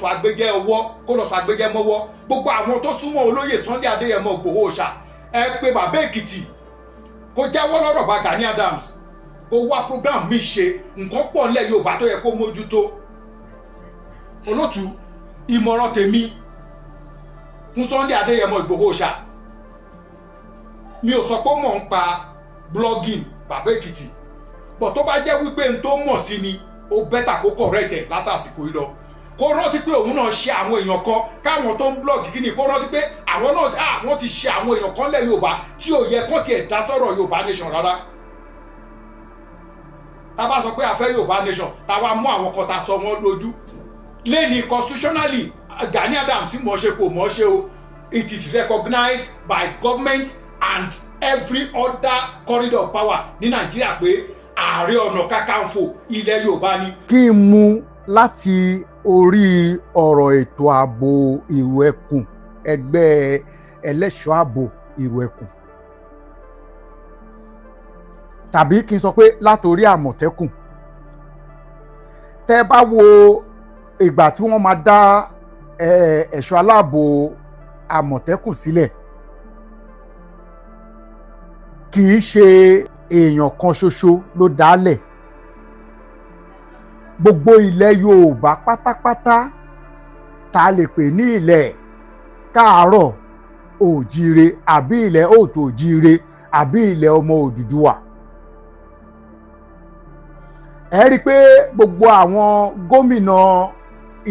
fàgbéjẹ́ ọwọ́ kó lọ fàgbéjẹ́ mọ́wọ́ gbogbo àwọn tó súnmọ́ olóyè Sunday Adéyẹmọ Ìgbòho Òòṣà ẹ pé bàbá Èkìtì kó jáwọ́ lọ́rọ̀ bá Gani Adams kó wá program mi ṣe nǹkan pọ̀ nílẹ̀ Yorùbá tó yẹ kó mójútó olótú ìmọ̀ràn tèmi fún Sunday Adéyẹmọ Ìgbòho Òòṣà mi ò sọ pé mò ń pa blogging bàbá Èkìtì bọ̀ tó bá jẹ́ wípé n tó mọ̀ sí ni ó bẹ́tà kó correct ẹ̀ látàsìkò yìí lọ kó rántí pé òun náà ṣe àwọn èèyàn kan káwọn tó ń blog kíni kó rántí pé àwọn náà wọ́n ti ṣe àwọn èèyàn kan lẹ̀ Yorùbá tí ò yẹ kán tiẹ̀ dá sọ̀rọ̀ Yorùbá nation rárá tá a bá sọ pé a fẹ́ Yorùbá nation tá a wá mú àwọn kan tá a sọ wọ́n lójú lẹ́ni constitutionally Gani Adams mọ̀ ṣe kò mọ̀ ṣe o it is recognized by government and every other corridor of power ní Nàìjíríà pé Ààrẹ Ọ̀nà Kakanfò ilẹ̀ Yorùbá ni. kí n mú láti orí ọ̀rọ̀ ètò ààbò Ìrù Ẹkùn ẹgbẹ́ ẹlẹ́ṣọ́ ààbò Ìrù Ẹkùn tàbí kí n sọ pé látòrí Àmọ̀tẹ́kùn tẹ́ bá wo ìgbà tí wọ́n máa dá ẹ̀ṣọ́ aláàbò Àmọ̀tẹ́kùn sílẹ̀ kì í ṣe èèyàn kan ṣoṣo ló dálẹ̀ gbogbo ilẹ̀ Yorùbá pátápátá tá a lè pè ní ilẹ̀ káàárọ̀ òjíire àbí ilẹ̀ òòtò òjíire àbí ilẹ̀ ọmọ Odùduwà ẹ rí i pé gbogbo àwọn gómìnà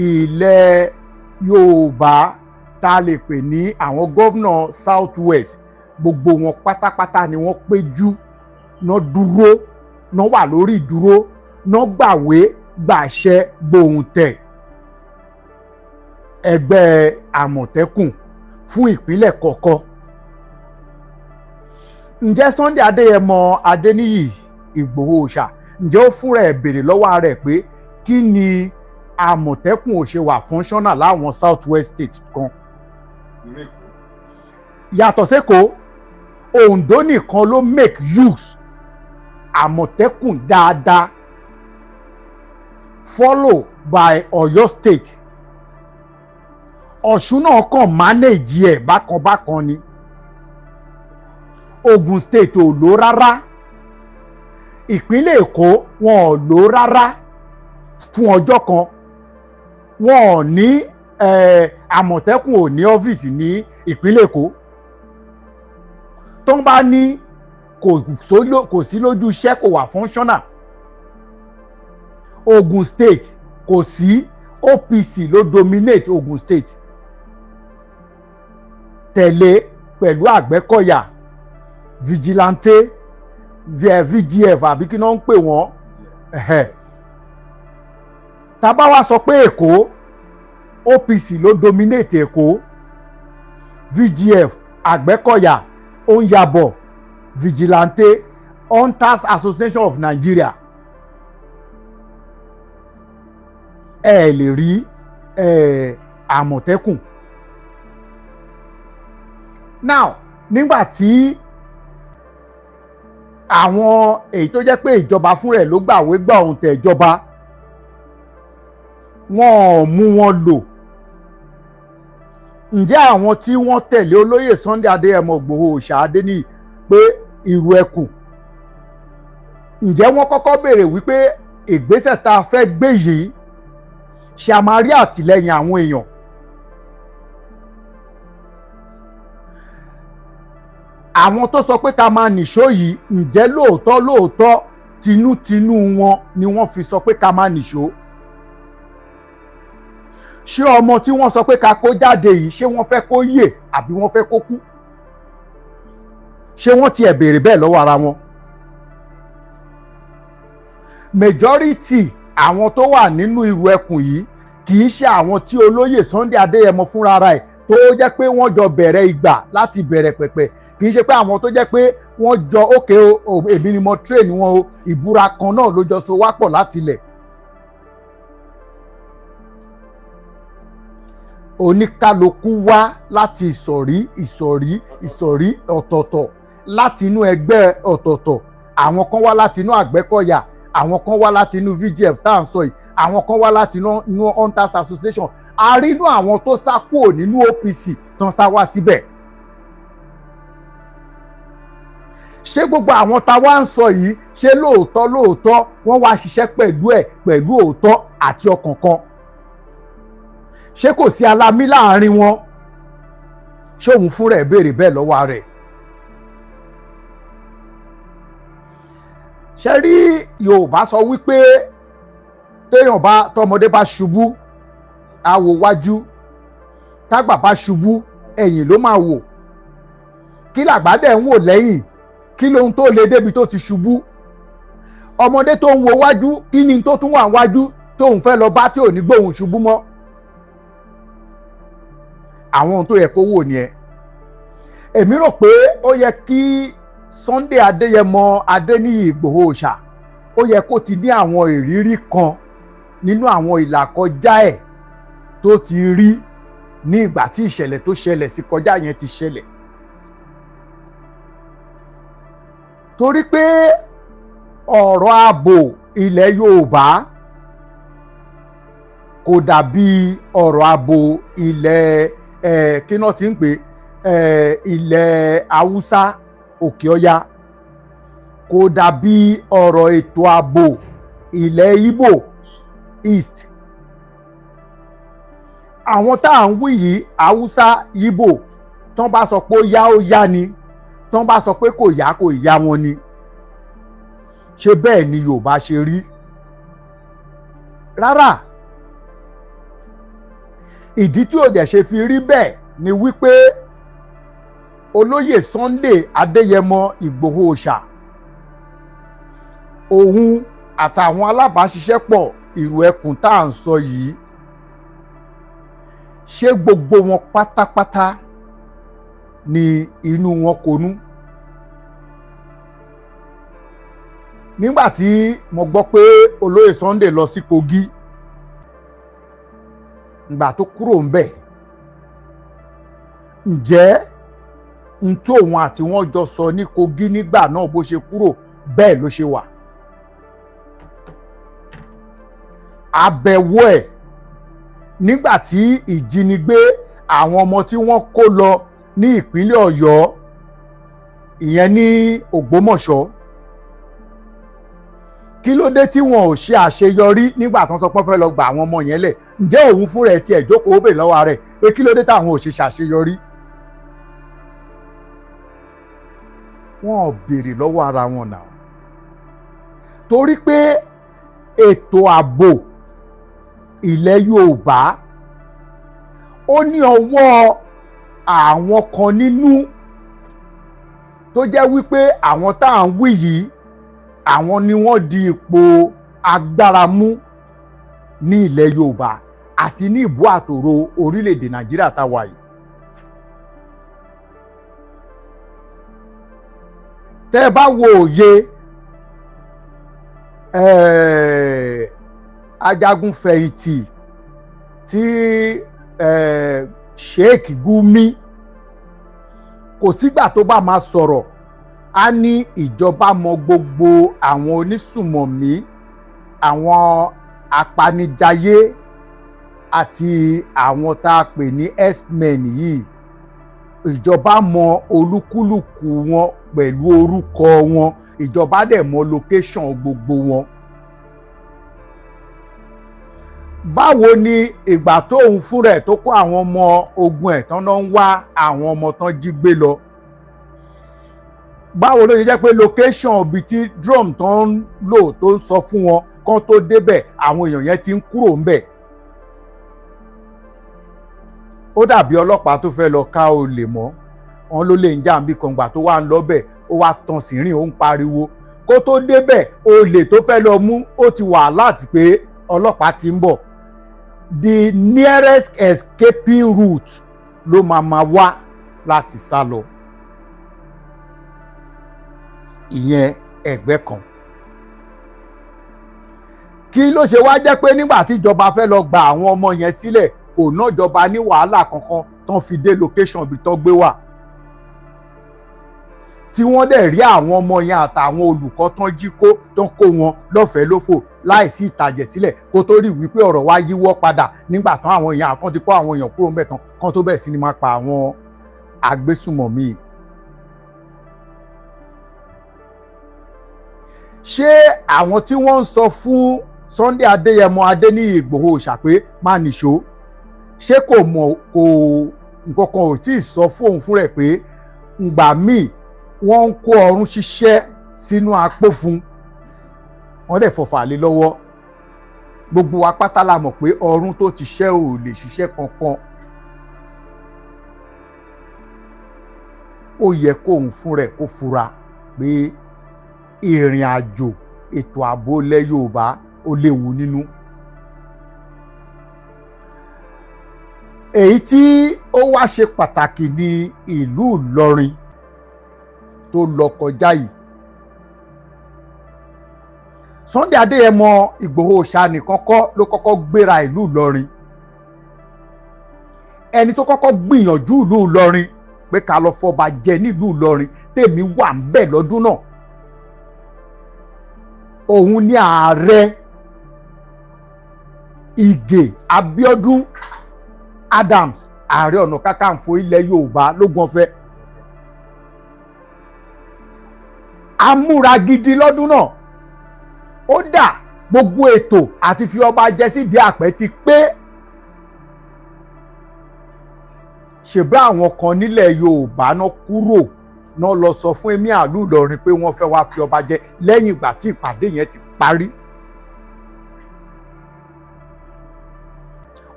ilẹ̀ Yorùbá tá a lè pè ní àwọn gómìnà South West gbogbo wọn pátápátá ni wọ́n péjú náà dúró náà wà lórí ìdúró náà gbàwé gbàṣẹ gbòǹtẹ̀ ẹgbẹ́ Àmọ̀tẹ́kùn fún ìpínlẹ̀ kọ̀ọ̀kan. Ǹjẹ́ Sunday Adéyẹmọ Adéníyì Ìgbòho Òòṣà ǹjẹ́ ó fúnra ẹ̀ béèrè lọ́wọ́ rẹ̀ pé kí ni Àmọ̀tẹ́kùn ò ṣe wà functional láwọn South West State kan? Yàtọ̀ sẹ́kọ̀ọ́ Ondo nìkan ló make use Àmọ̀tẹ́kùn dáadáa follow by Ọ̀yọ́ State. Ọ̀ṣun náà kàn manage ẹ̀ bákan ni. Ogun State ò lò rárá. Ìpínlẹ̀ Èkó wọn ò lò rárá fún ọjọ́ kan. Wọn ò ní Àmọ̀tẹ́kùn ò ní ọ́fíìsì ní ìpínlẹ̀ Èkó. Tó ń bá ní kò sí lójú iṣẹ́ kò wà functional. Ogun State kò sí OPC ló dominate Ogun State tẹ̀lé pẹ̀lú Àgbẹ̀kọ̀yà vigilante VGF àbí kí náà ń pè wọ́n tá bá wá sọ pé Èkó OPC ló dominate Èkó VGF Àgbẹ̀kọ̀yà Onyabo vigilante Hunters Association of Nigeria ẹ lè rí Àmọ̀tẹ́kùn. Now nígbà tí àwọn èyí tó jẹ́ pé ìjọba fún rẹ̀ ló gbàwé gbà ohun tẹ̀ ìjọba wọ́n mú wọn lò. Ǹjẹ́ àwọn tí wọ́n tẹ̀lé olóyè Sunday Adéyẹmọ Ìgbòho Òòṣà Adéníyì pé Ìrù Ẹkùn ǹjẹ́ wọ́n kọ́kọ́ béèrè wípé ìgbésẹ̀ tá a fẹ́ gbé yìí ṣe a máa rí àtìlẹ́yìn àwọn èèyàn? Àwọn tó sọ pé ká máa nìṣó yìí ǹjẹ́ lóòótọ́ tinútinú wọn ni wọ́n fi sọ pé ká máa nìṣó? Ṣé ọmọ tí wọ́n sọ pé ká kó jáde yìí ṣé wọ́n fẹ́ kó yè àbí wọ́n fẹ́ kó kú? Ṣé wọ́n tiẹ̀ béèrè bẹ́ẹ̀ lọ́wọ́ ara wọn? Majority àwọn tó wà nínú Ìrù Ẹkùn yìí kì í ṣe àwọn tí olóyè Sunday Adéyẹmọ fúnra rẹ̀ tó jẹ́ pé wọ́n jọ bẹ̀rẹ̀ ìgbà láti bẹ̀rẹ̀ pẹ̀pẹ̀, kì í ṣe pé àwọn tó jẹ́ pé wọ́n jọ ókè o èmi ni mo train wọn o ìbúra kan náà ló jọ so wá pọ̀ láti ilẹ̀. Oníkálukú wá láti ìsọ̀rí ọ̀tọ̀ọ̀tọ̀ láti inú ẹgbẹ́ ọ̀tọ̀ọ̀tọ̀. Àwọn kan wá láti inú Àgbẹ̀kọ̀yà, àwọn kan wá láti inú VGF tá à ń sọ yìí, àwọn kan wá láti inú Hunters Association, a rí inú àwọn tó sá kúrò nínú OPC tán sá wá síbẹ̀. ṣé gbogbo àwọn tá a wá ń sọ yìí ṣé lóòótọ́ wọ́n wá ṣiṣẹ́ pẹ̀lú ẹ̀ pẹ̀lú òótọ́ àti ọkàn kan? ṣé kò sí alámí láàrin wọn? ṣé òun fúnra ẹ̀ béèrè bẹ́ẹ̀ lọ́wọ́ rẹ̀? ṣe rí Yorùbá sọ wípé tọmọdé bá ṣubú á wò wájú, tágbà bá ṣubú ẹ̀yìn ló máa wò. kí làgbà dẹ̀ ń wò lẹ́yìn? kí lóhun tó lè débi tó ti ṣubú? ọmọdé tó ń wo wájú, kí ni tó tún wà wájú tóun fẹ́ lọ bá tí ò ní gbóhùn ṣubú mọ́? àwọn ohun tó yẹ kó wò nìyẹn. èmi rò pé ó yẹ kí Sunday Adéyẹmọ Adéníyì Ìgbòho Òòṣà ó yẹ kó ti ní àwọn ìrírí kan nínú àwọn ìlàkọjá ẹ̀ tó ti rí ní ìgbà tí ìṣẹ̀lẹ̀ tó ṣẹlẹ̀ sí kọjá yẹn ti ṣẹlẹ̀. torí pé ọ̀rọ̀ ààbò ilẹ̀ Yorùbá kò dàbí ọ̀rọ̀ ààbò ilẹ̀ kí náà ti ń pè ilẹ̀ Haúsá Òkè Ọya, kò dàbí ọ̀rọ̀ ètò ààbò ilẹ̀ Ìgbò East. àwọn tá à ń wí yìí Haúsá Ìgbò tán bá sọ pé ó yá ni, tán bá sọ pé kò yá wọn ni. ṣé bẹ́ẹ̀ ni Yorùbá ṣe rí? rárá. ìdí tí ó dẹ̀ ṣe fi rí bẹ́ẹ̀ ni wípé olóyè Sunday Adéyẹmọ Ìgbòho Òòṣà òun àtàwọn alábàáṣiṣẹ́pọ̀ Ìrù Ẹkùn tá à ń sọ yìí, ṣé gbogbo wọn pátápátá ni inú wọn konú? nígbà tí mo gbọ́ pé olóyè Sunday lọ sí Kogi, ìgbà tó kúrò ń bẹ̀, ǹjẹ́ n tó òun àti wọn jọ sọ ní Kogi nígbà náà bó ṣe kúrò bẹ́ẹ̀ ló ṣe wà? àbẹ̀wò ẹ̀ nígbà tí ìjínigbé àwọn ọmọ tí wọ́n kó lọ ní ìpínlẹ̀ Ọ̀yọ́, ìyẹn ní Ògbómọ̀ṣọ́, kí ló dé tí wọn ò ṣe àṣeyọrí nígbà tó ń sọ pé wọ́n fẹ́ lọ gba àwọn ọmọ yẹn lẹ̀? ǹjẹ́ òun fúnra ẹ̀ tiẹ̀ jókòó bè lọ́wọ́ rẹ̀ pé kí ló dé táwọn ò ṣe ṣàṣeyọrí? wọn ò béèrè lọ́wọ́ ara wọn náà. torí pé ètò ààbò ilẹ̀ Yorùbá ó ní ọwọ́ àwọn kan nínú tó jẹ́ wípé àwọn tá à ń wí yìí àwọn ni wọ́n di ipò agbára mú ní ilẹ̀ Yorùbá àti ní ìbú àtòrò orílẹ̀-èdè Nàìjíríà tá a wà yìí. tẹ́ ẹ bá wo òye ajagunfẹ̀yìntì tí Sheikh Gumi, kò sígbà tó bá máa sọ̀rọ̀ á ní ìjọba mọ gbogbo àwọn onísùmọ̀mí, àwọn apanijayé àti àwọn tá a pè ní x-men yìí. ìjọba mọ olúkúlùkù wọn pẹ̀lú orúkọ wọn, ìjọba dẹ̀ mọ location gbogbo wọn. báwo ni ìgbà tóun fúnra ẹ̀ tó kó àwọn ọmọ ogun ẹ̀ tán náà ń wá àwọn ọmọ tán jí gbé lọ, báwo ló ṣe jẹ́ pé location ibi tí drum tó ń lò tó ń sọ fún wọn kán tó débẹ̀ àwọn èèyàn yẹn ti ń kúrò ńbẹ̀? ó dàbí ọlọ́pàá tó fẹ́ lọ ká olè mọ́, wọn ló lè ń jà níbi kan gbà tó wà ń lọ́bẹ̀ ó wá tan sìnrìn ó ń pariwo, kó tó débẹ̀ olè tó fẹ́ lọ mú ó ti wà láti pé ọlọ́pàá ti ń bọ̀. The nearest escaping route ló máa wá láti sá lọ. ìyẹn ẹgbẹ́ kan. kí ló ṣe wá jẹ́ pé nígbà tí ìjọba fẹ́ lọ gba àwọn ọmọ yẹn sílẹ̀ kò ná ìjọba ní wàhálà kankan tán fi dé location ibi tán gbé wà? tí wọ́n dẹ̀ rí àwọn ọmọ yẹn àtàwọn olùkọ́ tán jí kó tán kó wọn lọ́fẹ̀ẹ́ lófò láìsí ìtàjẹ̀sílẹ̀ kó tó rí wípé ọ̀rọ̀ wá yíwọ́ padà nígbà tán àwọn èèyàn àkàn ti kó àwọn èèyàn kúrò ńbẹ̀ tán kán tó bẹ̀rẹ̀ sí ni máa pa àwọn agbésùmọ̀mí. ṣé àwọn tí wọ́n ń sọ fún Sunday Adéyẹmọ Adéníyì Ìgbòho ṣàpé má nìṣó ṣé kò mọ̀ kò nǹkan kan ò tí ì sọ fóun fún rẹ̀ pé ngbà míì wọ́n ń kó ọrún ṣiṣẹ́ sínú apó fún wọ́n dẹ̀ fọ̀fà lé lọ́wọ́. Gbogbo wa pátá la mọ̀ pé ọrún tó ti ṣẹ́ ò lè ṣiṣẹ́ kankan. Ó yẹ kóun fún rẹ̀ kó fura pé ìrìn àjò ètò ààbò ilẹ̀ Yorùbá ó léwu nínú. Èyí tí ó wá ṣe pàtàkì ní ìlú Ìlọrin tó lọ kọjá yìí. Sunday Adéyẹmọ Ìgbòho ṣá nìkan kọ́ ló kọ́kọ́ gbéra ìlú Ìlọrin. Ẹni tó kọ́kọ́ gbìyànjú ìlú Ìlọrin pé ká lọ fọba jẹ nílùú Ìlọrin tèmi wà ń bẹ̀ lọ́dún náà. Òun ni ààrẹ Ìgè Abíọ́dún Adams, ààrẹ ọ̀nà kakanfò ilẹ̀ Yorùbá lógún ọ̀fẹ́. Amúra gidi lọ́dún náà. Ó dà gbogbo ètò àti fi ọba jẹ sídìí àpẹ́ ti pé. Ṣèbá àwọn kan nílẹ̀ Yorùbá náà kúrò náà lọ sọ fún Emir ìlú Ìlọrin pé wọ́n fẹ́ wá fi ọba jẹ lẹ́yìn ìgbà tí ìpàdé yẹn ti parí.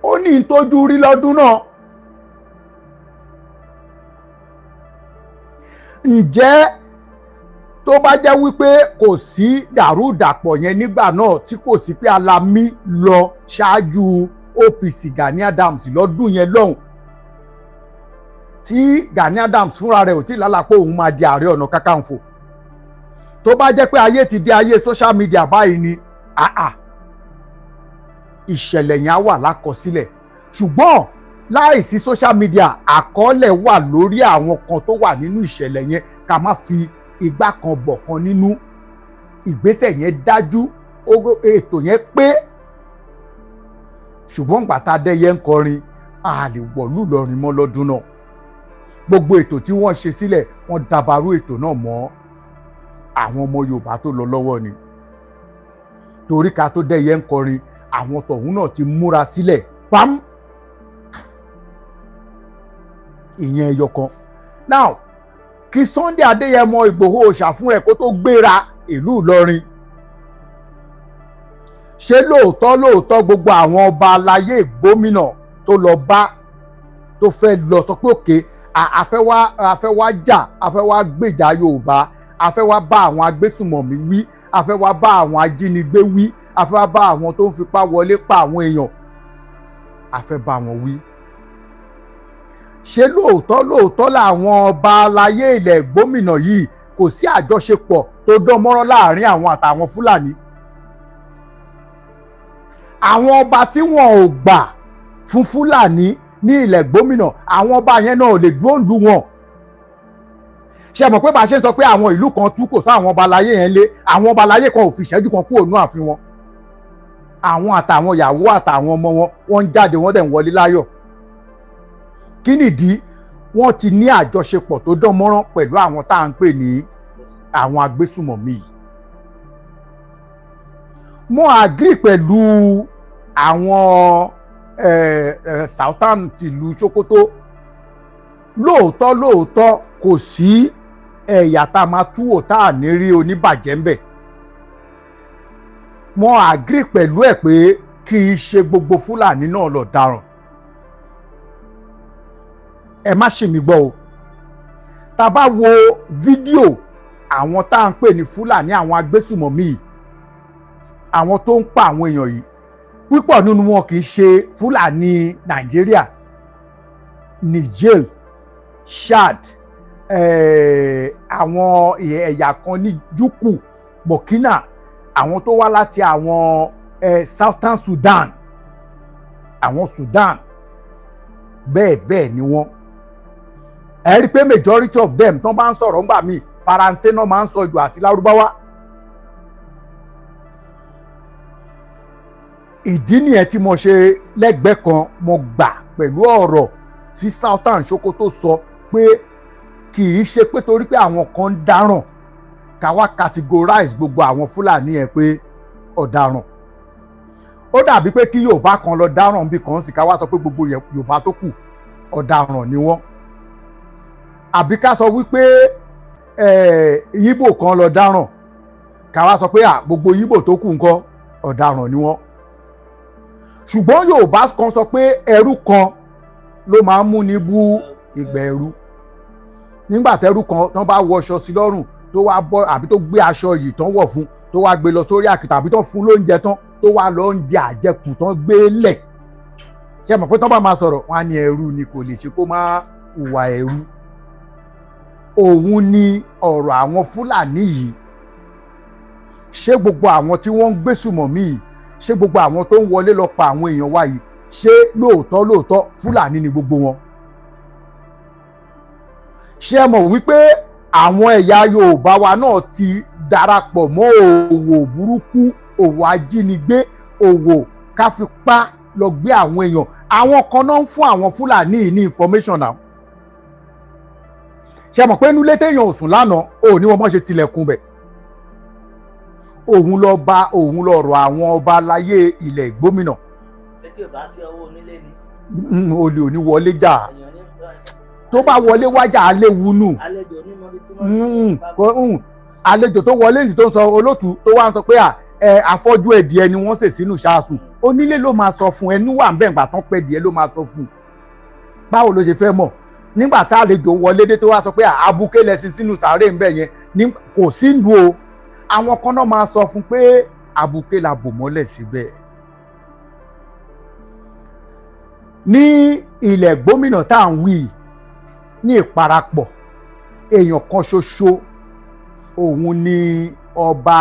Ó ní ìtọ́jú rí lọ́dún náà. Ǹjẹ́ tó bá jẹ́ wípé kò sí dàrúdàpọ̀ yẹn nígbà náà tí kò sí pé Alámì lọ ṣáájú OPC Gani Adams lọ́dún yẹn lọ́hùn tí Gani Adams fúnra rẹ̀ ò tí lálàpọ̀ òun máa di ààrẹ ọ̀nà kakanfò. Tó bá jẹ́ pé ayé ti di ayé social media báyìí ni ìṣẹ̀lẹ̀ yẹn á wà lákọsílẹ̀. Ṣùgbọ́n láìsí social media àkọọ́lẹ̀ wà lórí àwọn kan tó wà nínú ìṣẹ̀lẹ̀ yẹn ká má fi igbá kan bọ̀ kan nínú. Ìgbésẹ̀ yẹn dájú, ètò yẹn pé. Ṣùgbọ́n gbàtà Adéyẹ ń kọrin a lè wọ̀lú Ìlọrin mọ́ lọ́dún náà. Gbogbo ètò tí wọ́n ṣe sílẹ̀ wọ́n dàbàrú ètò náà mọ́ àwọn ọmọ Yorùbá tó lọ lọ́wọ́ ni. Torí ká tó Adéyẹ ń kọrin àwọn tọ̀hún náà ti múra sílẹ̀ pam. Ìyẹn ẹyọ kan. Now kí Sunday Adéyẹmọ Ìgbòho ṣàfún ẹ̀ kó tó gbéra ìlú Ìlọrin. Ṣé lóòótọ́ gbogbo àwọn ọba aláyé gómìnà tó lọ bá tó fẹ́ lọ sọ pé òkè afẹ́ wá jà, afẹ́ wá gbèjà Yorùbá, afẹ́ wá bá àwọn agbésùmọ̀mí wí, afẹ́ wá bá àwọn ajínigbé wí, afẹ́ wá bá àwọn tó ń fipá wọlé pa àwọn èèyàn, afẹ́ bá wọn wí. Ṣé lóòótọ́ làwọn ọba aláyé ilẹ̀ gómìnà yìí kò sí àjọṣepọ̀ tó dán mọ́rán láàrin àwọn àtàwọn Fúlàní? Àwọn ọba tí wọn ò gbà fún Fúlàní ní ilẹ̀ gómìnà, àwọn ọba yẹn náà ò lè dúró lù wọn. Ṣé mọ̀ pé bá a ṣe ń sọ pé àwọn ìlú kan tú kò sá àwọn ọba aláyé yẹn lé, àwọn ọba aláyé kan ò fi ìṣẹ́jú kan kúrò nínú ààfin wọn. Àwọn àtàwọn ìyàwó àtàwọn ọmọ wọn wọ́n ń jáde wọ́n dẹ̀ ń wọlé láyọ̀. Kí nìdí? Wọ́n ti ní àjọṣepọ̀ tó dán mọ́rán pẹ̀lú àwọn tá à ń pè ní àwọn agbésùmọ̀mí yìí. Mo agree pẹ̀lú àwọn Sultan tìlú Sokoto. Lóòótọ́ kò sí ẹ̀yà tá a máa túwò tá à ní rí oníbàjẹ́ ń bẹ̀. Mo agree pẹ̀lú ẹ̀ pé kì í ṣe gbogbo Fúlàní náà lọ dáràn. Ẹ má ṣì mí gbọ́ o. Tá a bá wo fídíò àwọn tá à ń pè ní Fúlàní, àwọn agbésùmọ̀mí yìí, àwọn tó ń pa àwọn èèyàn yìí, púpọ̀ nínú wọn kì í ṣe Fúlàní Nàìjíríà, Niger, Chad, àwọn ẹ̀yà kan ní Júkù, Burkina, àwọn tó wá láti àwọn Southern Sudan, àwọn Sudan, bẹ́ẹ̀ ni wọ́n. Ẹ rí pé majority of them tán bá ń sọ̀rọ̀ ńgbà míì Faransé náà máa ń sọ jù àti Lárúbáwá. Ìdí nìyẹn tí mo ṣe lẹ́gbẹ̀ẹ́ kan mo gbà pẹ̀lú ọ̀rọ̀ tí Sultan Sokoto sọ pé kì í ṣe pé torí pé àwọn kan ń dáràn ká wá categorize gbogbo àwọn Fúlàní yẹn pé ọ̀daràn. Ó dàbí pé kí Yorùbá kan lọ dáràn bí kan sì ká wá sọ pé gbogbo Yorùbá tó kù ọ̀daràn ni wọ́n. Àbí ká sọ wípé Yíbò kan lọ dáràn ká wá sọ pé gbogbo Yíbò tó kù ńkọ́ ọ̀daràn ni wọ́n. Ṣùgbọ́n Yorùbá kan sọ pé ẹrú kan ló máa ń mú ní bú ìgbà ẹrú. Nígbà tẹ́rú kan tán bá wọṣọ sí lọ́rùn tó wá bọ́ àbí tó gbé aṣọ yìí tán wọ̀ fún tó wá gbé lọ sórí àkìtàn àbí tán fún lóúnjẹ tán tó wá lọ ń jẹ àjẹkù tán gbé lẹ̀. Ṣé mọ̀ pé tán bá máa sọ̀rọ̀ wọn á ní ẹrú ni kò lè ṣe kó má hùwà ẹrú. Òun ni ọ̀rọ̀ àwọn Fúlàní yìí. Ṣé gbogbo àwọn tí wọ́n ń gbésùmọ̀mí yìí, ṣé gbogbo àwọn tó ń wọlé lọ pa àwọn èèyàn wa yìí, ṣé lóòótọ́ Fúlàní ni gbogbo wọn? Ṣé ẹ mọ̀ wípé àwọn ẹ̀yà Yorùbá wa náà ti darapọ̀ mọ́ òwò burúkú, òwò ajínigbé, òwò káfipá lọ gbé àwọn èèyàn? Àwọn kan náà ń fún àwọn Fúlàní ní information náà. Ṣé ẹ mọ̀ pé inú ilé téèyàn ò sùn lánàá ò ní wọn mọ̀ ṣe tilẹ̀kùn bẹ̀? Òun lọ bá òun lọ rọ àwọn ọba láyé ilẹ̀ Ìgbómìnà. Etí ò bá sí ọwọ́ onílé ni. Olè ò ní wọlé jà. Tó bá wọlé wájà aléwu nù. Àlejò onímọ̀ bí tí wọ́n ṣe. Àlejò tó wọlé yìí tó ń sọ olótùú tó wá ń sọ pé àfọ́jú ẹ̀dìẹ ni wọ́n sè sínú ṣáàsùn. Onílé ló máa sọ fún ẹnu wà ń bẹ̀ ńgbà tán pẹ́ díẹ̀ ló máa sọ fún un. Báwo ló ṣe fẹ́ mọ̀? Nígbà tá àlejò wọlé dé tó wá sọ pé abuké lẹ́sìn sínú sàárè ń bẹ̀ yẹn kò sí ìlú o. Àwọn kan náà máa sọ fún pé abuké la bò mọ́lẹ̀ síbẹ̀. Ní ilẹ̀ Gómìnà tá à ń wí ní ìparapọ̀ èèyàn kan ṣoṣo òun ni ọba